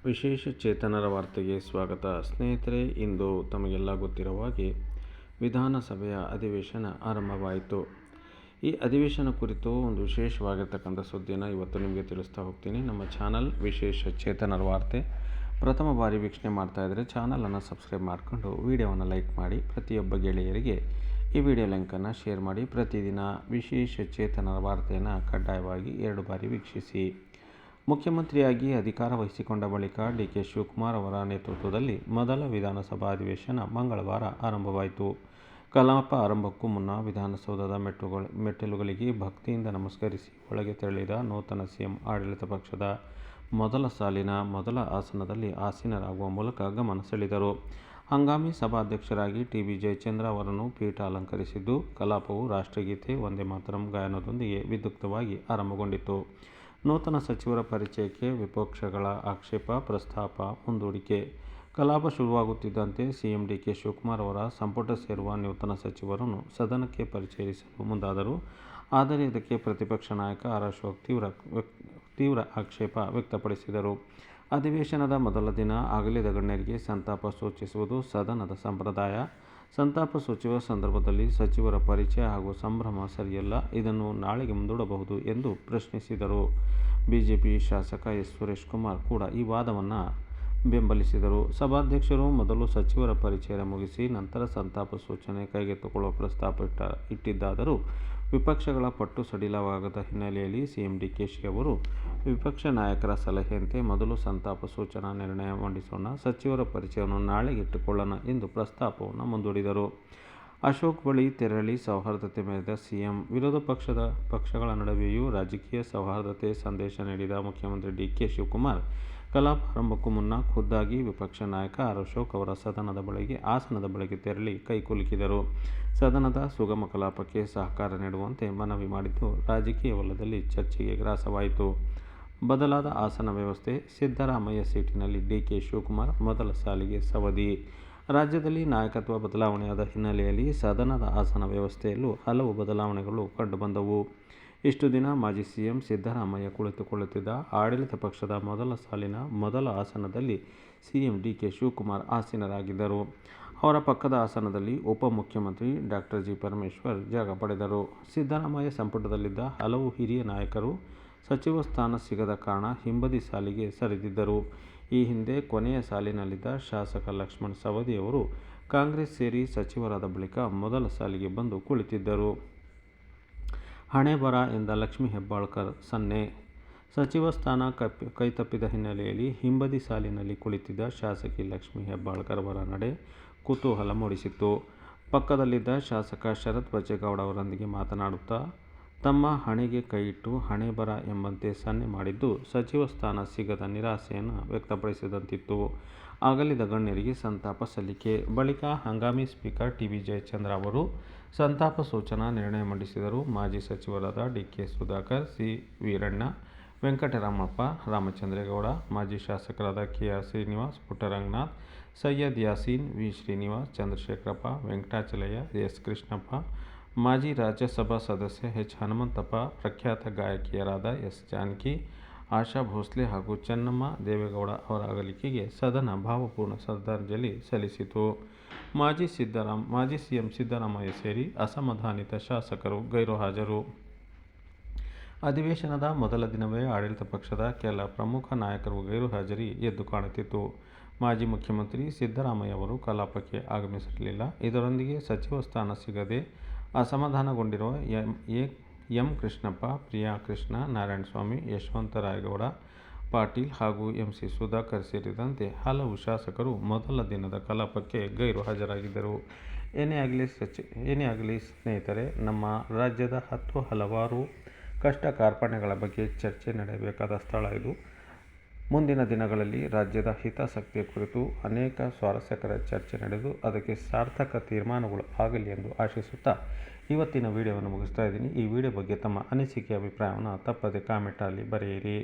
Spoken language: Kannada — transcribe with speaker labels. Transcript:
Speaker 1: ವಿಶೇಷ ಚೇತನರ ವಾರ್ತೆಗೆ ಸ್ವಾಗತ. ಸ್ನೇಹಿತರೆ, ಇಂದು ತಮಗೆಲ್ಲ ಗೊತ್ತಿರುವ ಹಾಗೆ ವಿಧಾನಸಭೆಯ ಅಧಿವೇಶನ ಆರಂಭವಾಯಿತು. ಈ ಅಧಿವೇಶನ ಕುರಿತು ಒಂದು ವಿಶೇಷವಾಗಿರ್ತಕ್ಕಂಥ ಸುದ್ದಿಯನ್ನು ಇವತ್ತು ನಿಮಗೆ ತಿಳಿಸ್ತಾ ಹೋಗ್ತೀನಿ. ನಮ್ಮ ಚಾನಲ್ ವಿಶೇಷ ಚೇತನರ ವಾರ್ತೆ ಪ್ರಥಮ ಬಾರಿ ವೀಕ್ಷಣೆ ಮಾಡ್ತಾ ಇದ್ದರೆ ಚಾನಲನ್ನು ಸಬ್ಸ್ಕ್ರೈಬ್ ಮಾಡಿಕೊಂಡು ವಿಡಿಯೋವನ್ನು ಲೈಕ್ ಮಾಡಿ, ಪ್ರತಿಯೊಬ್ಬ ಗೆಳೆಯರಿಗೆ ಈ ವಿಡಿಯೋ ಲಿಂಕನ್ನು ಶೇರ್ ಮಾಡಿ. ಪ್ರತಿದಿನ ವಿಶೇಷ ಚೇತನರ ವಾರ್ತೆಯನ್ನು ಕಡ್ಡಾಯವಾಗಿ 2 ಬಾರಿ ವೀಕ್ಷಿಸಿ. ಮುಖ್ಯಮಂತ್ರಿಯಾಗಿ ಅಧಿಕಾರ ವಹಿಸಿಕೊಂಡ ಬಳಿಕ ಡಿ.ಕೆ. ಶಿವಕುಮಾರ್ ಅವರ ನೇತೃತ್ವದಲ್ಲಿ ಮೊದಲ ವಿಧಾನಸಭಾ ಅಧಿವೇಶನ ಮಂಗಳವಾರ ಆರಂಭವಾಯಿತು. ಕಲಾಪ ಆರಂಭಕ್ಕೂ ಮುನ್ನ ವಿಧಾನಸೌಧದ ಮೆಟ್ಟಿಲುಗಳಿಗೆ ಭಕ್ತಿಯಿಂದ ನಮಸ್ಕರಿಸಿ ಒಳಗೆ ತೆರಳಿದ ನೂತನ ಸಿಎಂ ಆಡಳಿತ ಪಕ್ಷದ ಮೊದಲ ಸಾಲಿನ ಮೊದಲ ಆಸನದಲ್ಲಿ ಆಸೀನರಾಗುವ ಮೂಲಕ ಗಮನ ಸೆಳೆದರು. ಹಂಗಾಮಿ ಸಭಾಧ್ಯಕ್ಷರಾಗಿ ಟಿ.ಬಿ. ಜಯಚಂದ್ರ ಅವರನ್ನು ಪೀಠ ಅಲಂಕರಿಸಿದ್ದು, ಕಲಾಪವು ರಾಷ್ಟ್ರಗೀತೆ ವಂದೇ ಮಾತರಂ ಗಾಯನದೊಂದಿಗೆ ವಿದ್ಯುಕ್ತವಾಗಿ ಆರಂಭಗೊಂಡಿತು. ನೂತನ ಸಚಿವರ ಪರಿಚಯಕ್ಕೆ ವಿಪಕ್ಷಗಳ ಆಕ್ಷೇಪ, ಪ್ರಸ್ತಾಪ ಮುಂದೂಡಿಕೆ. ಕಲಾಪ ಶುರುವಾಗುತ್ತಿದ್ದಂತೆ ಸಿಎಂ ಡಿ.ಕೆ. ಶಿವಕುಮಾರ್ ಅವರ ಸಂಪುಟ ಸೇರುವ ನೂತನ ಸಚಿವರನ್ನು ಸದನಕ್ಕೆ ಪರಿಚಯಿಸಲು ಮುಂದಾದರು. ಆದರೆ ಇದಕ್ಕೆ ಪ್ರತಿಪಕ್ಷ ನಾಯಕ ಆರ್. ಅಶೋಕ್ ತೀವ್ರ ಆಕ್ಷೇಪ ವ್ಯಕ್ತಪಡಿಸಿದರು. ಅಧಿವೇಶನದ ಮೊದಲ ದಿನ ಅಗಲಿದ ಗಣ್ಯರಿಗೆ ಸಂತಾಪ ಸೂಚಿಸುವುದು ಸದನದ ಸಂಪ್ರದಾಯ. ಸಂತಾಪ ಸೂಚಿಸುವ ಸಂದರ್ಭದಲ್ಲಿ ಸಚಿವರ ಪರಿಚಯ ಹಾಗೂ ಸಂಭ್ರಮ ಸರಿಯಲ್ಲ, ಇದನ್ನು ನಾಳೆಗೆ ಮುಂದೂಡಬಹುದು ಎಂದು ಪ್ರಶ್ನಿಸಿದರು. ಬಿಜೆಪಿ ಶಾಸಕ ಎಸ್. ಸುರೇಶ್ ಕುಮಾರ್ ಕೂಡ ಈ ವಾದವನ್ನು ಬೆಂಬಲಿಸಿದರು. ಸಭಾಧ್ಯಕ್ಷರು ಮೊದಲು ಸಚಿವರ ಪರಿಚಯ ಮುಗಿಸಿ ನಂತರ ಸಂತಾಪ ಸೂಚನೆ ಕೈಗೆತ್ತಿಕೊಳ್ಳುವ ಪ್ರಸ್ತಾಪ ಇಟ್ಟಿದ್ದಾದರೂ ವಿಪಕ್ಷಗಳ ಪಟ್ಟು ಸಡಿಲವಾಗದ ಹಿನ್ನೆಲೆಯಲ್ಲಿ ಸಿಎಂ ಡಿ.ಕೆ.ಶಿ ಅವರು ವಿಪಕ್ಷ ನಾಯಕರ ಸಲಹೆಯಂತೆ ಮೊದಲು ಸಂತಾಪ ಸೂಚನಾ ನಿರ್ಣಯ ಮಂಡಿಸೋಣ, ಸಚಿವರ ಪರಿಚಯವನ್ನು ನಾಳೆಗೆ ಇಟ್ಟುಕೊಳ್ಳೋಣ ಎಂದು ಪ್ರಸ್ತಾಪವನ್ನು ಮುಂದೂಡಿದರು. ಅಶೋಕ್ ಬಳಿ ತೆರಳಿ ಸೌಹಾರ್ದತೆ ಮೆರೆದ ಸಿಎಂ, ವಿರೋಧ ಪಕ್ಷಗಳ ನಡುವೆಯೂ ರಾಜಕೀಯ ಸೌಹಾರ್ದತೆ ಸಂದೇಶ ನೀಡಿದ ಮುಖ್ಯಮಂತ್ರಿ ಡಿ.ಕೆ. ಶಿವಕುಮಾರ್ ಕಲಾಪ ಆರಂಭಕ್ಕೂ ಮುನ್ನ ಖುದ್ದಾಗಿ ವಿಪಕ್ಷ ನಾಯಕ ಆರ್. ಅಶೋಕ್ ಅವರ ಆಸನದ ಬಳಿಗೆ ತೆರಳಿ ಕೈಕುಲುಕಿದರು. ಸದನದ ಸುಗಮ ಕಲಾಪಕ್ಕೆ ಸಹಕಾರ ನೀಡುವಂತೆ ಮನವಿ ಮಾಡಿದ್ದು ರಾಜಕೀಯ ವಲಯದಲ್ಲಿ ಚರ್ಚೆಗೆ ಗ್ರಾಸವಾಯಿತು. ಬದಲಾದ ಆಸನ ವ್ಯವಸ್ಥೆ, ಸಿದ್ದರಾಮಯ್ಯ ಸೀಟಿನಲ್ಲಿ ಡಿ.ಕೆ. ಶಿವಕುಮಾರ್ ಮೊದಲ ಸಾಲಿಗೆ ಸವದಿ. ರಾಜ್ಯದಲ್ಲಿ ನಾಯಕತ್ವ ಬದಲಾವಣೆಯಾದ ಹಿನ್ನೆಲೆಯಲ್ಲಿ ಸದನದ ಆಸನ ವ್ಯವಸ್ಥೆಯಲ್ಲೂ ಹಲವು ಬದಲಾವಣೆಗಳು ಕಂಡುಬಂದವು. ಇಷ್ಟು ದಿನ ಮಾಜಿ ಸಿಎಂ ಸಿದ್ದರಾಮಯ್ಯ ಕುಳಿತುಕೊಳ್ಳುತ್ತಿದ್ದ ಆಡಳಿತ ಪಕ್ಷದ ಮೊದಲ ಸಾಲಿನ ಮೊದಲ ಆಸನದಲ್ಲಿ ಸಿಎಂ ಡಿ.ಕೆ. ಶಿವಕುಮಾರ್ ಆಸೀನರಾಗಿದ್ದರು. ಅವರ ಪಕ್ಕದ ಆಸನದಲ್ಲಿ ಉಪಮುಖ್ಯಮಂತ್ರಿ ಡಾ. ಜಿ. ಪರಮೇಶ್ವರ್ ಜಾಗ ಪಡೆದರು. ಸಿದ್ದರಾಮಯ್ಯ ಸಂಪುಟದಲ್ಲಿದ್ದ ಹಲವು ಹಿರಿಯ ನಾಯಕರು ಸಚಿವ ಸ್ಥಾನ ಸಿಗದ ಕಾರಣ ಹಿಂಬದಿ ಸಾಲಿಗೆ ಸರಿದಿದ್ದರು. ಈ ಹಿಂದೆ ಕೊನೆಯ ಸಾಲಿನಲ್ಲಿದ್ದ ಶಾಸಕ ಲಕ್ಷ್ಮಣ ಸವದಿ ಅವರು ಕಾಂಗ್ರೆಸ್ ಸೇರಿ ಸಚಿವರಾದ ಬಳಿಕ ಮೊದಲ ಸಾಲಿಗೆ ಬಂದು ಕುಳಿತಿದ್ದರು. ಹಣೆ ಬರ ಎಂದ ಲಕ್ಷ್ಮೀ ಹೆಬ್ಬಾಳ್ಕರ್ ಸನ್ನೆ. ಸಚಿವ ಸ್ಥಾನ ಕೈತಪ್ಪಿದ ಹಿನ್ನೆಲೆಯಲ್ಲಿ ಹಿಂಬದಿ ಸಾಲಿನಲ್ಲಿ ಕುಳಿತಿದ್ದ ಶಾಸಕಿ ಲಕ್ಷ್ಮೀ ಹೆಬ್ಬಾಳ್ಕರ್ ಅವರ ನಡೆ ಕುತೂಹಲ ಮೂಡಿಸಿತ್ತು. ಪಕ್ಕದಲ್ಲಿದ್ದ ಶಾಸಕ ಶರತ್ ಬಚ್ಚೇಗೌಡ ಅವರೊಂದಿಗೆ ಮಾತನಾಡುತ್ತಾ ತಮ್ಮ ಹಣೆಗೆ ಕೈಯಿಟ್ಟು ಹಣೆ ಬರ ಎಂಬಂತೆ ಸನ್ನೆ ಮಾಡಿದ್ದು ಸಚಿವ ಸ್ಥಾನ ಸಿಗದ ನಿರಾಸೆಯನ್ನು ವ್ಯಕ್ತಪಡಿಸಿದಂತಿತ್ತು. ಅಗಲಿದ ಗಣ್ಯರಿಗೆ ಸಂತಾಪ ಸಲ್ಲಿಕೆ. ಬಳಿಕ ಹಂಗಾಮಿ ಸ್ಪೀಕರ್ ಟಿ.ಬಿ. ಜಯಚಂದ್ರ ಅವರು ಸಂತಾಪ ಸೂಚನಾ ನಿರ್ಣಯ ಮಂಡಿಸಿದರು. ಮಾಜಿ ಸಚಿವರಾದ ಡಿ.ಕೆ. ಸುಧಾಕರ್, ಸಿ. ವೀರಣ್ಣ, ವೆಂಕಟರಾಮಪ್ಪ, ರಾಮಚಂದ್ರೇಗೌಡ, ಮಾಜಿ ಶಾಸಕರಾದ K R. Srinivas, Puttaranganath, Syed Yaseen, V. Srinivas, Chandrashekarappa, Venkatachalaiah, S. Krishnappa, ಮಾಜಿ ರಾಜ್ಯಸಭಾ ಸದಸ್ಯ ಎಚ್. ಹನುಮಂತಪ್ಪ, ಪ್ರಖ್ಯಾತ ಗಾಯಕಿಯರಾದ ಎಸ್. ಜಾನಕಿ, ಆಶಾ ಭೋಸ್ಲೆ ಹಾಗೂ ಚೆನ್ನಮ್ಮ ದೇವೇಗೌಡ ಅವರ ಅಗಲಿಕೆಗೆ ಸದನ ಭಾವಪೂರ್ಣ ಶ್ರದ್ಧಾಂಜಲಿ ಸಲ್ಲಿಸಿತು. ಮಾಜಿ ಸಿಎಂ ಸಿದ್ದರಾಮಯ್ಯ ಸೇರಿ ಅಸಮಾಧಾನಿತ ಶಾಸಕರು ಗೈರುಹಾಜರು. ಅಧಿವೇಶನದ ಮೊದಲ ದಿನವೇ ಆಡಳಿತ ಪಕ್ಷದ ಕೆಲ ಪ್ರಮುಖ ನಾಯಕರು ಗೈರುಹಾಜರಿ ಎದ್ದು ಕಾಣುತ್ತಿತ್ತು. ಮಾಜಿ ಮುಖ್ಯಮಂತ್ರಿ ಸಿದ್ದರಾಮಯ್ಯ ಅವರು ಕಲಾಪಕ್ಕೆ ಆಗಮಿಸಿರಲಿಲ್ಲ. ಇದರೊಂದಿಗೆ ಸಚಿವ ಸ್ಥಾನ ಸಿಗದೆ ಅಸಮಾಧಾನಗೊಂಡಿರುವ ಎಂ. ಕೃಷ್ಣಪ್ಪ, ಪ್ರಿಯಾ ಕೃಷ್ಣ, ನಾರಾಯಣಸ್ವಾಮಿ, ಯಶವಂತರಾಯಗೌಡ ಪಾಟೀಲ್ ಹಾಗೂ ಎಂ. ಸಿ. ಸುಧಾಕರ್ ಸೇರಿದಂತೆ ಹಲವು ಶಾಸಕರು ಮೊದಲ ದಿನದ ಕಲಾಪಕ್ಕೆ ಗೈರು ಹಾಜರಾಗಿದ್ದರು. ಏನೇ ಆಗಲಿ ಸ್ನೇಹಿತರೆ, ನಮ್ಮ ರಾಜ್ಯದ ಹಲವಾರು ಕಷ್ಟ ಕಾರ್ಪಣ್ಯಗಳ ಬಗ್ಗೆ ಚರ್ಚೆ ನಡೆಯಬೇಕಾದ ಸ್ಥಳ ಇದು. ಮುಂದಿನ ದಿನಗಳಲ್ಲಿ ರಾಜ್ಯದ ಹಿತಾಸಕ್ತಿಯ ಕುರಿತು ಅನೇಕ ಸ್ವಾರಸ್ಯಕರ ಚರ್ಚೆ ನಡೆದು ಅದಕ್ಕೆ ಸಾರ್ಥಕ ತೀರ್ಮಾನಗಳು ಆಗಲಿ ಎಂದು ಆಶಿಸುತ್ತಾ ಇವತ್ತಿನ ವಿಡಿಯೋವನ್ನು ಮುಗಿಸ್ತಾ ಇದ್ದೀನಿ. ಈ ವಿಡಿಯೋ ಬಗ್ಗೆ ತಮ್ಮ ಅನಿಸಿಕೆ, ಅಭಿಪ್ರಾಯವನ್ನು ತಪ್ಪದೆ ಕಾಮೆಂಟಲ್ಲಿ ಬರೆಯಿರಿ.